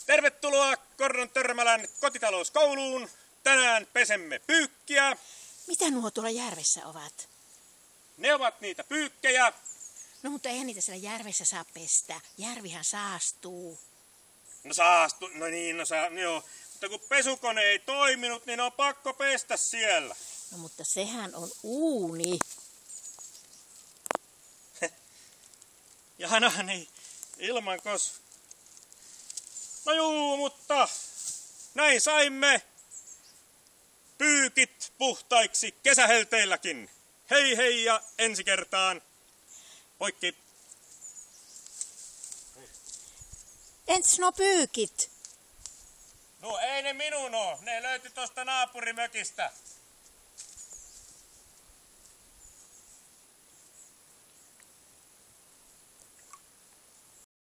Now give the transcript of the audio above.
Tervetuloa Kornon Törmälän kotitalouskouluun. Tänään pesemme pyykkiä. Mitä nuo tuolla järvessä ovat? Ne ovat niitä pyykkejä. No mutta eihän niitä siellä järvessä saa pestä. Järvihän saastuu. Joo. Mutta kun pesukone ei toiminut, niin on pakko pestä siellä. No mutta sehän on uuni. Ja niin, ilmankos. No juu, mutta näin saimme pyykit puhtaiksi kesähelteilläkin. Hei hei ja ensi kertaan. Poikki. Entäs no pyykit? No ei ne minun oo. Ne löytyi tosta naapurimökistä.